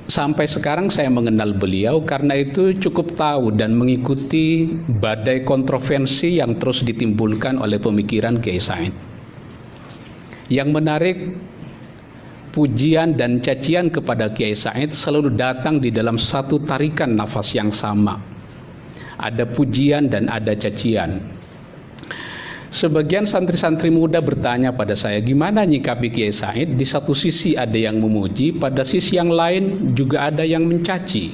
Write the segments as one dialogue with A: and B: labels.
A: sampai sekarang saya mengenal beliau, karena itu cukup tahu dan mengikuti badai kontroversi yang terus ditimbulkan oleh pemikiran Kiai Said. Yang menarik, pujian dan cacian kepada Kiai Said selalu datang di dalam satu tarikan nafas yang sama. Ada pujian dan ada cacian. Sebagian santri-santri muda bertanya pada saya, gimana nyikapi Kiai Said? Di satu sisi ada yang memuji, pada sisi yang lain juga ada yang mencaci.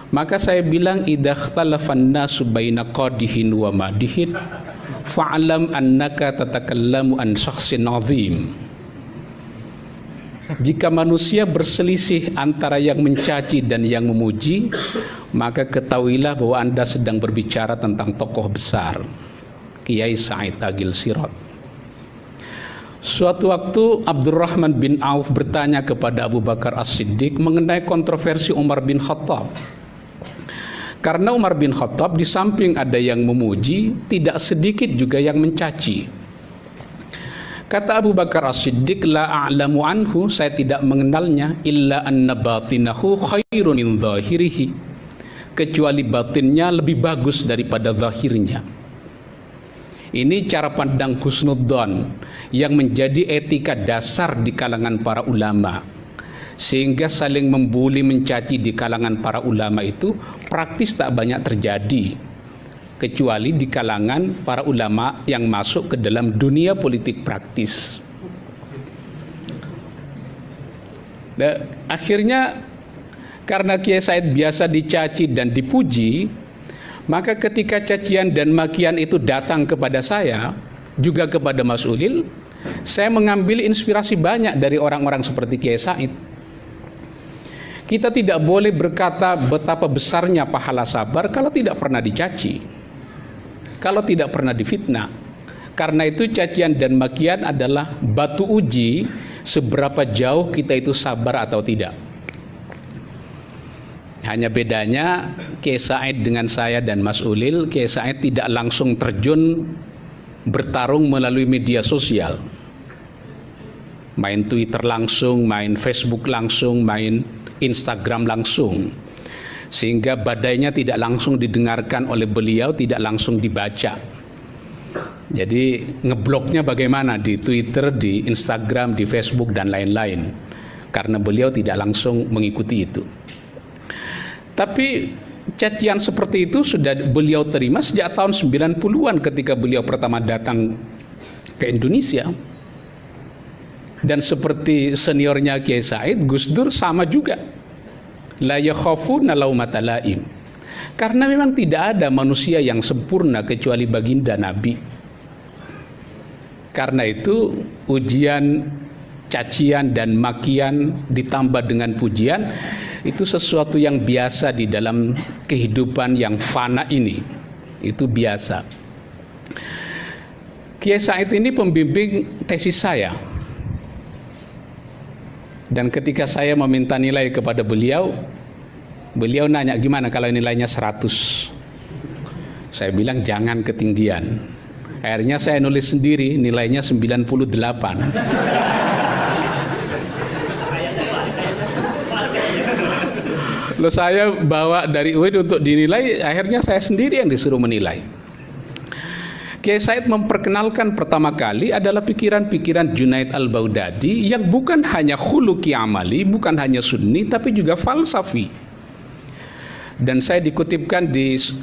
A: Maka saya bilang, idza ikhtalafan nasu baina qadihin wa madihin fa'lam annaka tatakallamu an syakhsin 'azim. Jika manusia berselisih antara yang mencaci dan yang memuji, maka ketahuilah bahwa Anda sedang berbicara tentang tokoh besar, Kiai Said Agil Sirot. Suatu waktu Abdurrahman bin Auf bertanya kepada Abu Bakar As-Siddiq mengenai kontroversi Umar bin Khattab. Karena Umar bin Khattab di samping ada yang memuji, tidak sedikit juga yang mencaci. Kata Abu Bakar As-Siddiq, la a'lamu anhu, saya tidak mengenalnya, illa anna batinahu khairun min zahirihi, kecuali batinnya lebih bagus daripada zahirnya. Ini cara pandang husnudzon yang menjadi etika dasar di kalangan para ulama, sehingga saling membuli mencaci di kalangan para ulama itu praktis tak banyak terjadi, kecuali di kalangan para ulama yang masuk ke dalam dunia politik praktis. Dan akhirnya karena Kiai Said biasa dicaci dan dipuji, maka ketika cacian dan makian itu datang kepada saya, juga kepada Mas Ulil, saya mengambil inspirasi banyak dari orang-orang seperti Kiai Said. Kita tidak boleh berkata betapa besarnya pahala sabar kalau tidak pernah dicaci, kalau tidak pernah difitnah. Karena itu cacian dan makian adalah batu uji seberapa jauh kita itu sabar atau tidak. Hanya bedanya Kiai Said dengan saya dan Mas Ulil, Kiai Said tidak langsung terjun bertarung melalui media sosial. Main Twitter langsung, main Facebook langsung, main Instagram langsung. Sehingga badainya tidak langsung didengarkan oleh beliau, tidak langsung dibaca. Jadi ngebloknya bagaimana di Twitter, di Instagram, di Facebook dan lain-lain. Karena beliau tidak langsung mengikuti itu. Tapi cacian seperti itu sudah beliau terima sejak tahun 90-an ketika beliau pertama datang ke Indonesia. Dan seperti seniornya Kiai Said, Gus Dur sama juga. La yakhafuna laumata laim. Karena memang tidak ada manusia yang sempurna kecuali baginda Nabi. Karena itu ujian, cacian dan makian ditambah dengan pujian itu sesuatu yang biasa di dalam kehidupan yang fana ini. Itu biasa. Kiai Said ini pembimbing tesis saya. Dan ketika saya meminta nilai kepada beliau, beliau nanya gimana kalau nilainya 100. Saya bilang jangan ketinggian. Akhirnya saya nulis sendiri, nilainya 98. Lalu saya bawa dari UIN untuk dinilai, akhirnya saya sendiri yang disuruh menilai. Kiai Said memperkenalkan pertama kali adalah pikiran-pikiran Junaid al-Baghdadi yang bukan hanya khuluqi amali, bukan hanya sunni, tapi juga falsafi. Dan saya dikutipkan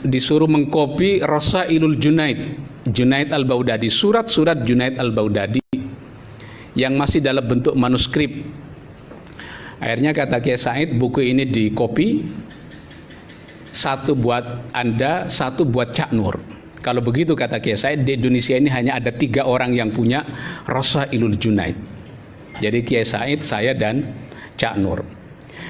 A: disuruh mengkopi Rasailul Junaid al-Baghdadi, surat-surat Junaid al-Baghdadi yang masih dalam bentuk manuskrip. Akhirnya kata Kiai Said, buku ini dikopi, satu buat Anda, satu buat Cak Nur. Kalau begitu kata Kiai Said, di Indonesia ini hanya ada 3 orang yang punya Rasailul Junaid. Jadi Kiai Said, saya dan Cak Nur.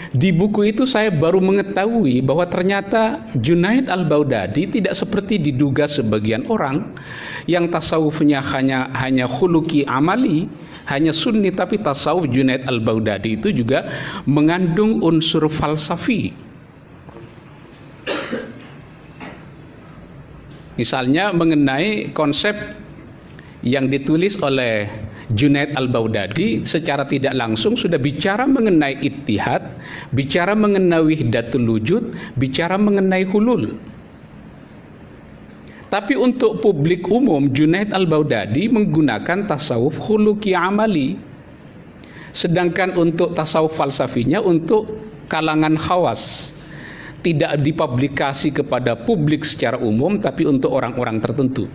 A: Di buku itu saya baru mengetahui bahwa ternyata Junaid al-Baghdadi tidak seperti diduga sebagian orang yang tasawufnya hanya khuluqi amali, hanya sunni, tapi tasawuf Junaid al-Baghdadi itu juga mengandung unsur falsafi. Misalnya mengenai konsep yang ditulis oleh Junaid al-Baghdadi secara tidak langsung sudah bicara mengenai ittihad, bicara mengenai wahdatul wujud, bicara mengenai hulul. Tapi untuk publik umum, Junaid al-Baghdadi menggunakan tasawuf khuluqi amali. Sedangkan untuk tasawuf falsafinya untuk kalangan khawas, tidak dipublikasi kepada publik secara umum, tapi untuk orang-orang tertentu.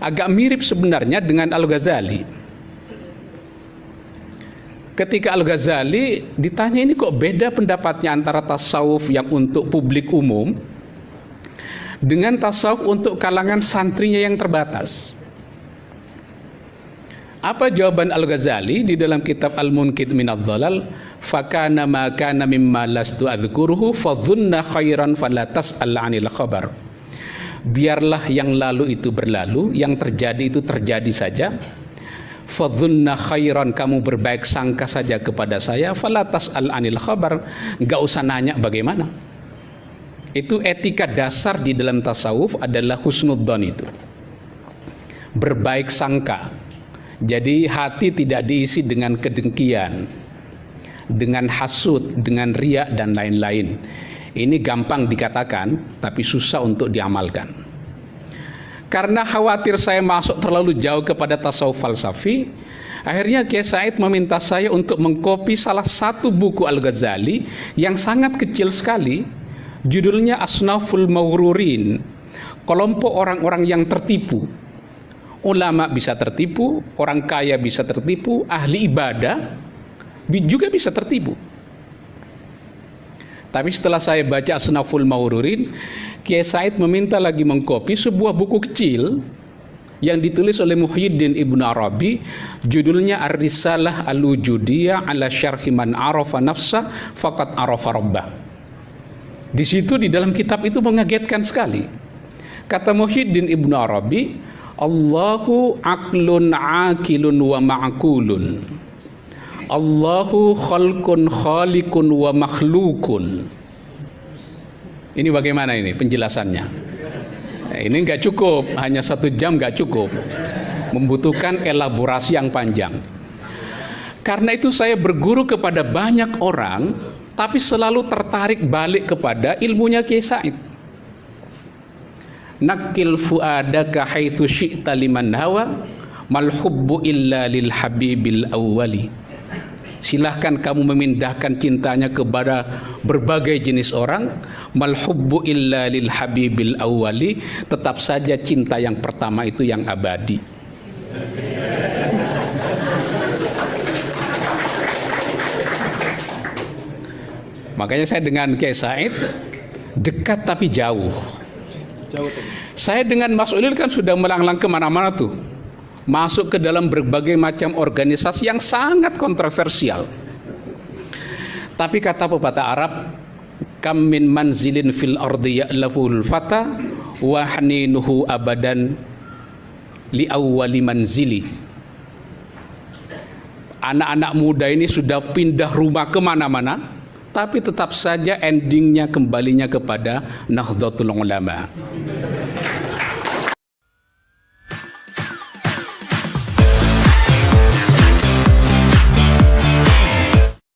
A: Agak mirip sebenarnya dengan Al-Ghazali. Ketika Al-Ghazali ditanya, ini kok beda pendapatnya antara tasawuf yang untuk publik umum dengan tasawuf untuk kalangan santrinya yang terbatas. Apa jawaban Al-Ghazali di dalam kitab Al-Munqidh minadh-dhalal? Fakana ma kana mimma lastu adzkuruhu fadhunna khairan fala tas'al 'anil khabar. Biarlah yang lalu itu berlalu, yang terjadi itu terjadi saja. Fadhunna khairan, kamu berbaik sangka saja kepada saya, fala tas'al 'anil khabar, enggak usah nanya bagaimana. Itu etika dasar di dalam tasawuf adalah husnudzon itu. Berbaik sangka. Jadi hati tidak diisi dengan kedengkian, dengan hasud, dengan riya dan lain-lain. Ini gampang dikatakan, tapi susah untuk diamalkan. Karena khawatir saya masuk terlalu jauh kepada tasawuf falsafi, akhirnya Kiai Said meminta saya untuk mengkopi salah satu buku Al-Ghazali yang sangat kecil sekali, judulnya Asnaful Mawrurin, kelompok orang-orang yang tertipu. Ulama bisa tertipu, orang kaya bisa tertipu, ahli ibadah juga bisa tertipu. Tapi setelah saya baca Asnaful Mawrurin, Kiai Said meminta lagi mengkopi sebuah buku kecil yang ditulis oleh Muhyiddin Ibnu Arabi, judulnya Ar-Risalah Al-Wujudiyah ala Syarhi Man Arafa Nafsa Faqad Arafa Rabbah. Di situ di dalam kitab itu mengagetkan sekali. Kata Muhyiddin Ibnu Arabi, Allahu aqlun aqilun wa ma'kulun. Allahu khalqun khaliqun wa makhlukun. Ini bagaimana ini penjelasannya? Nah, ini nggak cukup, hanya 1 jam nggak cukup, membutuhkan elaborasi yang panjang. Karena itu saya berguru kepada banyak orang, tapi selalu tertarik balik kepada ilmunya Kiai Said. Nakil fuadaka haitsu syi'ta liman hawa mal hubbu illa lil habibil awwali. Silahkan kamu memindahkan cintanya kepada berbagai jenis orang, mal hubbu illa lil habibil awwali, tetap saja cinta yang pertama itu yang abadi. Makanya saya dengan Kiai Said dekat tapi jauh. Saya dengan Mas Ulil kan sudah melanglang kemana-mana tuh, masuk ke dalam berbagai macam organisasi yang sangat kontroversial. Tapi kata pepatah Arab, kam min manzilin fil ardi ya'laful fata wa haninuhu abadan li awwali manzili. Anak-anak muda ini sudah pindah rumah kemana-mana, tapi tetap saja endingnya kembalinya kepada Nahdlatul Ulama.